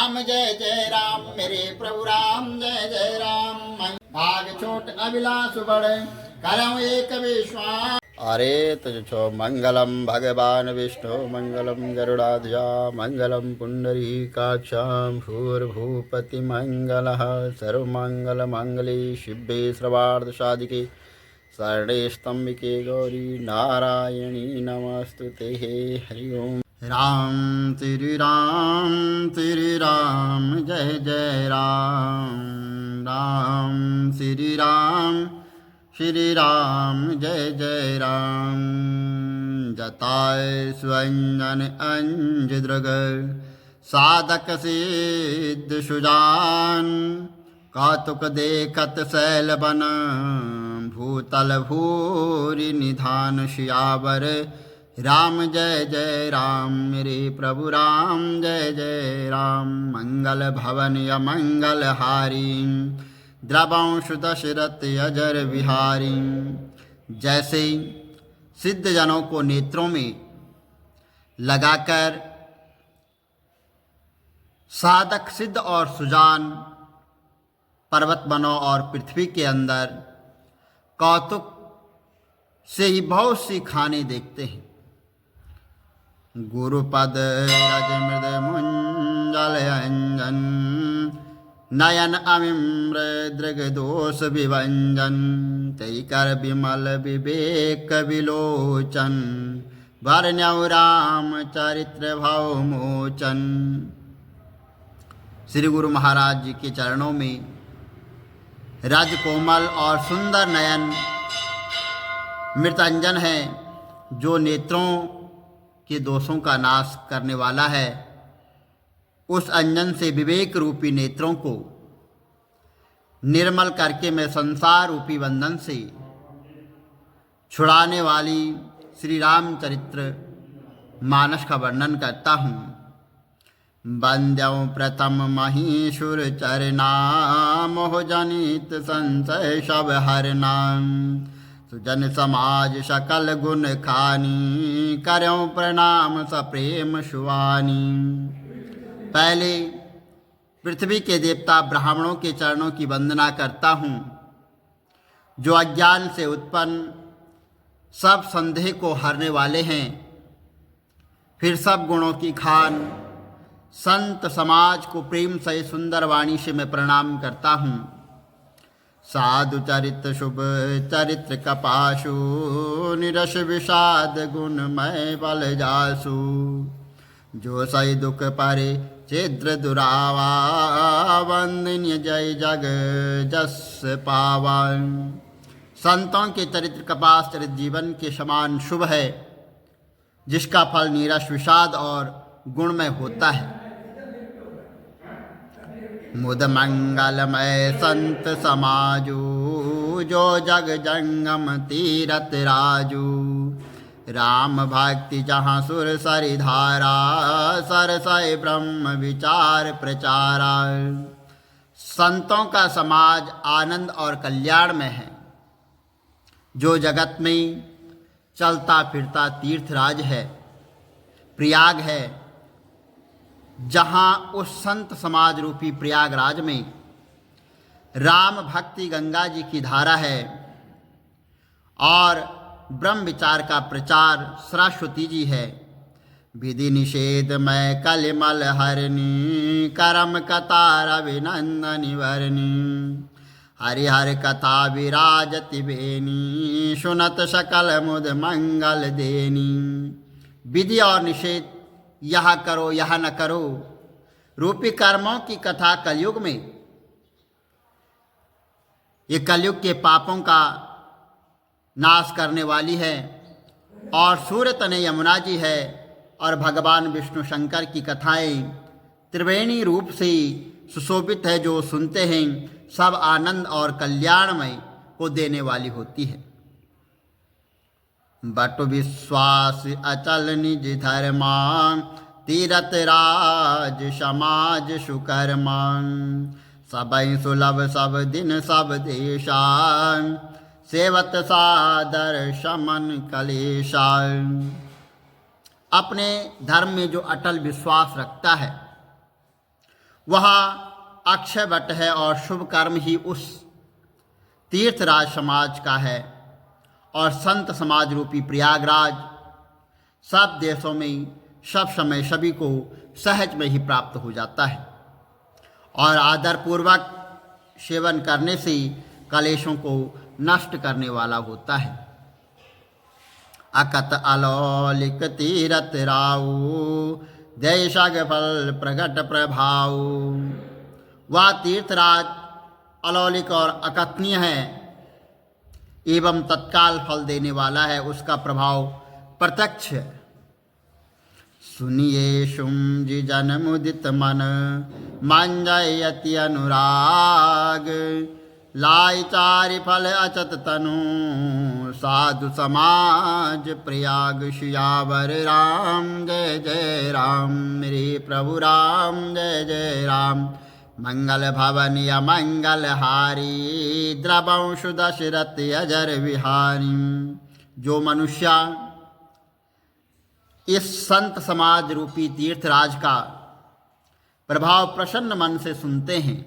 राम जय जय राम, मेरे प्रभु राम जय जय राम। भाग छोट अभिलाष बड़े, करम एक विश्वास। अरे तुझ छो मंगलम भगवान विष्णु, मंगलम गरुड़ाध्वजा, मंगलम पुंडरीकाक्षां, भूर्भूपति मंगलः। सर्वमंगल मंगले शिवे सर्वार्थ साधिके, शरणे स्तंभिके गौरी नारायणी नमस्तुते। हरि ओम। राम तेरी राम जय जय राम, राम श्री राम जय जय राम। जताय स्वंजन अंज दृग, साधक सिद्ध सुजान। कौतुक देखत शैल बन, भूतल भूरि निधान। सियावर राम जय जय राम, मेरे प्रभु राम जय जय राम। मंगल भवन अमंगल हारी, द्रवंश दशरथ अजर विहारी। जैसे सिद्ध जनों को नेत्रों में लगाकर साधक सिद्ध और सुजान पर्वत बनों और पृथ्वी के अंदर कौतुक से ही बहुत सी खाने देखते हैं। गुरुपद रज मृद मुंजल अंजन, नयन अमिम्र दृग दोष विभंजन। तई कर विमल विवेक विलोचन, वर्ण्यौ राम चरित्र भव मोचन। श्री गुरु महाराज जी के चरणों में राजकोमल और सुंदर नयन मृतांजन है, जो नेत्रों के दोषों का नाश करने वाला है। उस अंजन से विवेक रूपी नेत्रों को निर्मल करके मैं संसार रूपी बंधन से छुड़ाने वाली श्री रामचरित्र मानस का वर्णन करता हूँ। बंद्यौ प्रथम महीशुर चरना, मोह जनित संशय सब हरना। सुजन समाज सकल गुण खानी, करऊं प्रणाम सप्रेम सुवानी। पहले पृथ्वी के देवता ब्राह्मणों के चरणों की वंदना करता हूँ, जो अज्ञान से उत्पन्न सब संदेह को हरने वाले हैं। फिर सब गुणों की खान संत समाज को प्रेम से सुंदर वाणी से मैं प्रणाम करता हूँ। साधु चरित्र शुभ चरित्र कपाशु, निरस विषाद गुण मैं बल जासु। जो सही दुख परे छिद्र दुरावा, वंदनीय जय जग जस पावन। संतों के चरित्र कपास चरित्र जीवन के समान शुभ है, जिसका फल नीरस विषाद और गुणमय होता है। मुद मंगलमय संत समाजू, जो जग जंगम तीरथ राजू। राम भक्ति जहाँ सुर सरि धारा, सरसय ब्रह्म विचार प्रचारा। संतों का समाज आनंद और कल्याण में है, जो जगत में चलता फिरता तीर्थराज है, प्रयाग है। जहाँ उस संत समाज रूपी प्रयागराज में राम भक्ति गंगा जी की धारा है और ब्रह्म विचार का प्रचार सरस्वती जी है। विधि निषेध में कलिमल हरनी, करम कतार अभिनंदन वर्णी। हरिहर कथा विराजति बेनी, सुनत सकल मुद मंगल देनी। विधि और निषेध, यह करो यह न करो रूपी कर्मों की कथा कलयुग में, ये कलयुग के पापों का नाश करने वाली है। और सूर्य तने यमुना जी है और भगवान विष्णु शंकर की कथाएं त्रिवेणी रूप से सुशोभित है, जो सुनते हैं सब आनंद और कल्याणमय को देने वाली होती है। बट विश्वास अचल निज धर्मा, तीरथ राज समाज सुकर्मा। सबई सुलभ सब दिन सब देशा, सेवत सादर शमन कलेशा। अपने धर्म में जो अटल विश्वास रखता है, वहाँ अक्षय वट है और शुभ कर्म ही उस तीर्थराज समाज का है। और संत समाज रूपी प्रयागराज सब देशों में सब समय सभी को सहज में ही प्राप्त हो जाता है और आदरपूर्वक सेवन करने से कलेशों को नष्ट करने वाला होता है। अकत अलौलिक तीरथ राऊ देशग फल प्रगट प्रभाव। वह तीर्थराज अलौलिक और अकथनीय है एवं तत्काल फल देने वाला है, उसका प्रभाव प्रत्यक्ष है। सुनिए शुम जी जन मुदित मन मंजयति अनुराग लाई चारि फल अचत तनु साधु समाज प्रयाग सियावर राम जय जय राम मेरे प्रभु राम जय जय राम मंगल भवन या मंगल हारी द्रवंशु दशरथ अजर विहारी। जो मनुष्य इस संत समाज रूपी तीर्थराज का प्रभाव प्रसन्न मन से सुनते हैं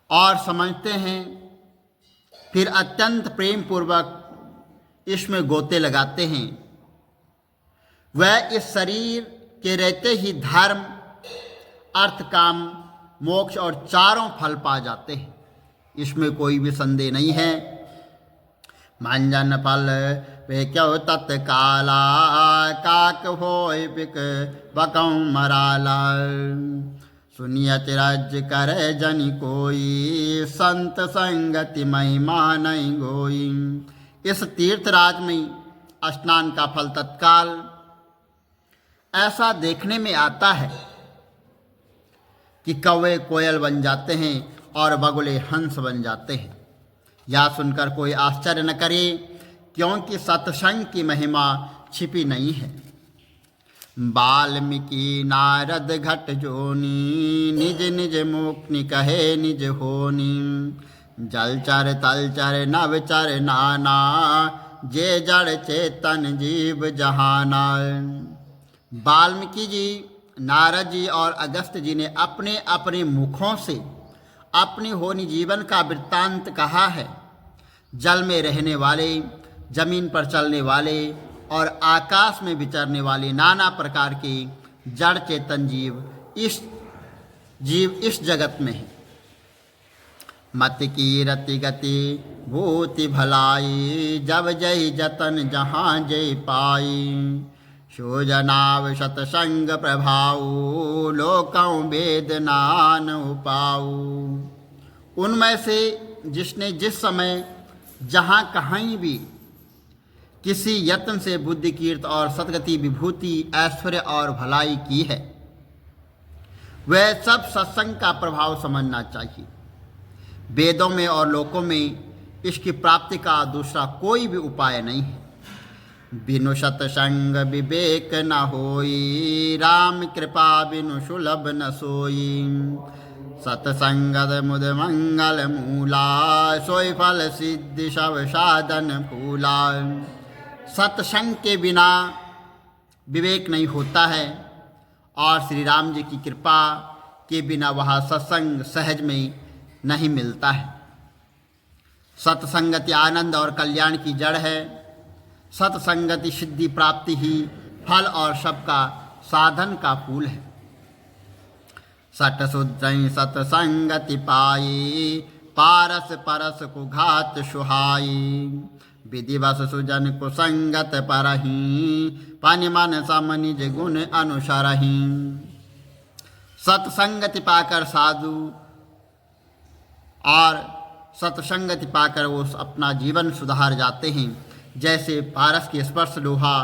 और समझते हैं, फिर अत्यंत प्रेम पूर्वक इसमें गोते लगाते हैं, वह इस शरीर के रहते ही धर्म अर्थ काम मोक्ष और चारों फल पा जाते हैं, इसमें कोई भी संदेह नहीं है। मंजन फल वे क्यों तत्काला काक होय बिक बकौ मराला सुनियत राज्य करे जनि कोई संत संगति महिमा नहीं गोई। इस तीर्थराज में स्नान का फल तत्काल ऐसा देखने में आता है कि कौवे कोयल बन जाते हैं और बगुले हंस बन जाते हैं। यह सुनकर कोई आश्चर्य न करे, क्योंकि सत्संग की महिमा छिपी नहीं है। वाल्मीकि नारद घट जोनी निज निज मुक्ति कहे निज होनी जलचर तलचर नवचर नाना जे जड़ चेतन जीव जहाना। वाल्मीकि जी, नारद जी और अगस्त जी ने अपने अपने मुखों से अपनी होनी जीवन का वृत्तांत कहा है। जल में रहने वाले, जमीन पर चलने वाले और आकाश में विचरने वाले नाना प्रकार के जड़ चेतन जीव इस जगत में है। मत की रति गति भूति भलाई जब जय जतन जहाँ जय पाई सो जनाव सतसंग प्रभाऊ लोकौ वेद नान उपाऊ। उनमें से जिसने जिस समय जहाँ कहीं भी किसी यत्न से बुद्धि कीर्त और सदगति विभूति ऐश्वर्य और भलाई की है, वह सब सत्संग का प्रभाव समझना चाहिए। वेदों में और लोकों में इसकी प्राप्ति का दूसरा कोई भी उपाय नहीं है। बिनु सतसंग विवेक न होई राम कृपा बिनु सुलभ न सोई सतसंगत मुद मंगल मूला सोई फल सिद्धि सब साधन फूला। सत्संग के बिना विवेक नहीं होता है और श्री राम जी की कृपा के बिना वह सत्संग सहज में नहीं मिलता है। सत्संगति आनंद और कल्याण की जड़ है। सत्संगति सिद्धि प्राप्ति ही फल और सबका साधन का फूल है। सट शुद्ध सत्संगति पाई पारस परस को घात सुहाई विधिवश सुजन को संगत परही पानि मन सम निज गुण अनुसरही। सत्संगति पाकर साधु और सत्संगति पाकर वो अपना जीवन सुधार जाते हैं। जैसे पारस के स्पर्श लोहा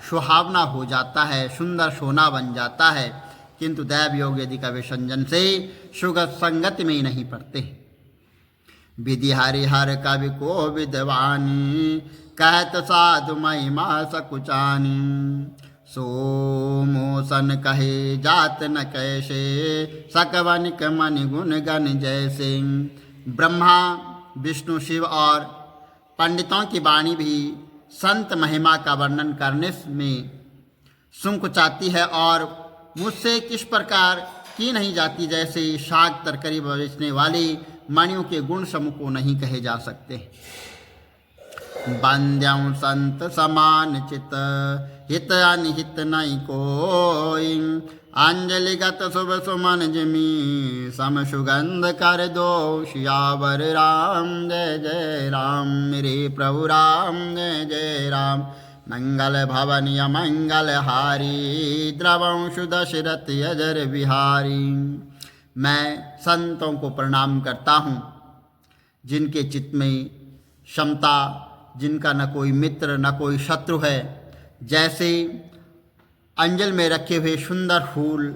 सुहावना हो जाता है, सुंदर सोना बन जाता है, किंतु दैव योग यदि का विसंजन से सुगत संगति में ही नहीं पड़ते। विधि हरिहर कवि को विद्वानी कहत साधु महिमा सकुचानी सो मोसन कहे जात न कैसे सकवनिक मनि गुण गण जैसे। ब्रह्मा विष्णु शिव और पंडितों की वाणी भी संत महिमा का वर्णन करने में संकुचाती है और मुझसे किस प्रकार की नहीं जाती, जैसे शाक तरकारी बेचने वाले मणियों के गुण समूह को नहीं कहे जा सकते। बंद्यं संत समान चित, हित अनहित नहीं कोई, अंजलिगत शुभ सुमन जिमी, सम सुगंध कर दो सियावर राम। जय जय राम मेरे प्रभु राम, जय जय राम। मंगल भवन मंगल हारी, द्रवंशु दशरथ अजर बिहारी। मैं संतों को प्रणाम करता हूँ जिनके चित्त में क्षमता, जिनका न कोई मित्र न कोई शत्रु है। जैसे अंजल में रखे हुए सुंदर फूल,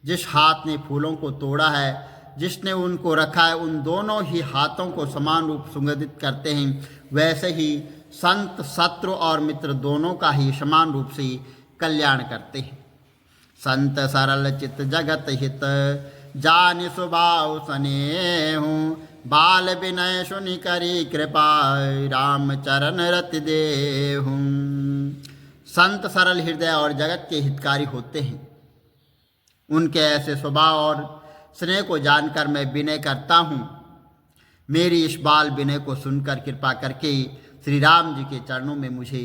जिस हाथ ने फूलों को तोड़ा है, जिसने उनको रखा है, उन दोनों ही हाथों को समान रूप सुगंधित करते हैं। वैसे ही संत शत्रु और मित्र दोनों का ही समान रूप से कल्याण करते हैं। संत सरल चित जगत हित, जान स्वभाव स्नेहु, बाल विनय सुनि करी कृपा, राम चरण रति देहु। संत सरल हृदय और जगत के हितकारी होते हैं। उनके ऐसे स्वभाव और स्नेह को जानकर मैं विनय करता हूँ। मेरी इस बाल विनय को सुनकर कृपा करके श्री राम जी के चरणों में मुझे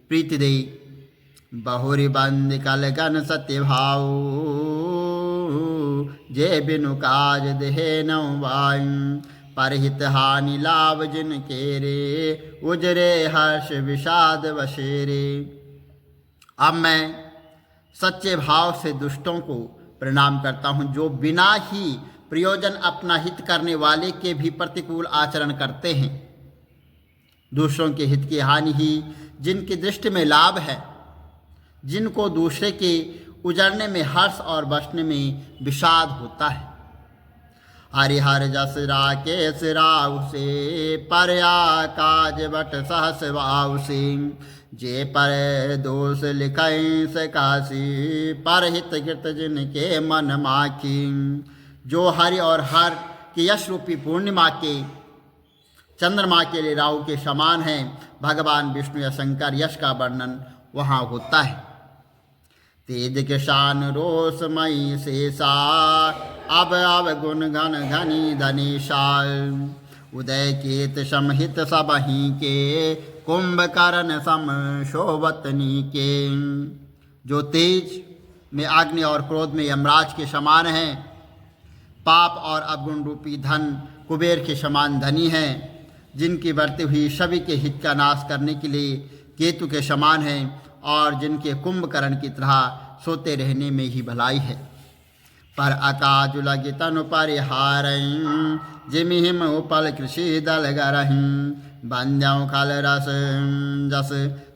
प्रीति दे। बहुरी बंद कल गन सत्य भाव, जे बिनु काज देहे नौ वायु, परहित हानि लाभ जिन केरे, उजरे हर्ष विषाद बसेरे। अब मैं सच्चे भाव से दुष्टों को प्रणाम करता हूँ, जो बिना ही प्रयोजन अपना हित करने वाले के भी प्रतिकूल आचरण करते हैं। दूसरों के हित की हानि ही जिनकी दृष्टि में लाभ है, जिनको दूसरे के उजड़ने में हर्ष और बचने में विषाद होता है। हरिहर जस राकेश राव से, पर काज बट सहस वाव से, जे पर दोष लिखै से काशी, पर हित कृत जिनके मन माखी। जो हरि और हर के यश रूपी पूर्णिमा के चंद्रमा के लिए राहु के समान हैं, भगवान विष्णु या शंकर यश का वर्णन वहाँ होता है। तेज के शान रोषमयी शेषा, अब गुण घन घनी धनीशाल, उदय केत समहित सबही के, कुंभकर्ण सम शोभतनी के। जो तेज में अग्नि और क्रोध में यमराज के समान हैं, पाप और अवगुण रूपी धन कुबेर के समान धनी हैं, जिनकी बढ़ती हुई सभी के हित का नाश करने के लिए केतु के समान हैं, और जिनके कुंभकर्ण की तरह सोते रहने में ही भलाई है। पर अकाज लगी तनु परिहारं, जिमि हिम उपल कृषि दल गरहिं, बंद्यं खल रस जस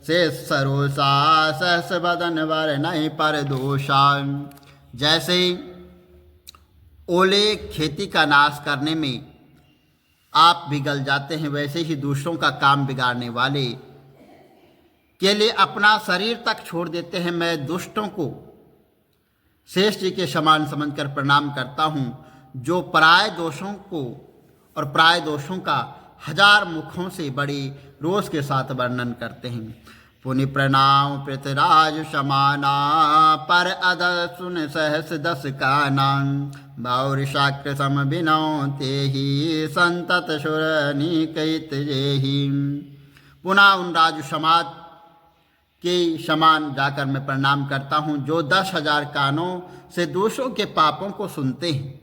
से सरोसा, सहस बदन वर नहीं पर दोषा। जैसे ओले खेती का नाश करने में आप बिगल जाते हैं, वैसे ही दूसरों का काम बिगाड़ने वाले के लिए अपना शरीर तक छोड़ देते हैं। मैं दुष्टों को शेष जी के समान समझकर प्रणाम करता हूँ, जो पराय दोषों को और पराय दोषों का हजार मुखों से बड़े रोष के साथ वर्णन करते हैं। पुनि प्रणाम पृथ्वीराज समाना, पर अदर सुन सहस दस काना, बाउर शाक्र सम बिनौ तेहि, संतत सुर निकैत जेहि। पुनः उन राजु समाज के समान जाकर मैं प्रणाम करता हूँ, जो 10,000 कानों से दूसरों के पापों को सुनते हैं।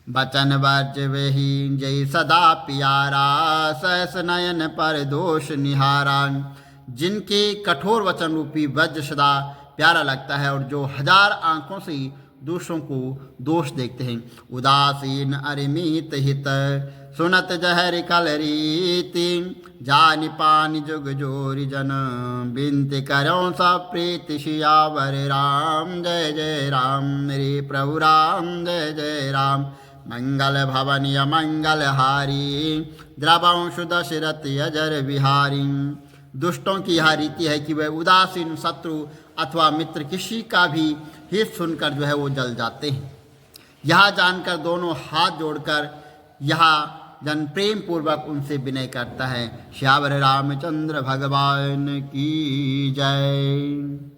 बचन वर्ज वही जय सदा प्यारा, सहस नयन पर दोष निहारा। जिनके कठोर वचन रूपी वज्र सदा प्यारा लगता है, और जो 1000 आँखों से दूसरों को दोष देखते हैं। उदासीन अरिमित हित, सुनत जहर कल रीति, जानि पानि जुग जोरी जन, बिनती करो सब प्रीति सियावर राम। जय जय राम मेरे प्रभु राम, जय जय राम। मंगल भवन मंगल हारी, द्रवंशु दशरथ अजर बिहारी। दुष्टों की यह रीति है कि वे उदासीन शत्रु अथवा मित्र किसी का भी हित सुनकर जो है वो जल जाते हैं। यह जानकर दोनों हाथ जोड़कर यह जन प्रेम पूर्वक उनसे विनय करता है। श्यावर रामचंद्र भगवान की जय।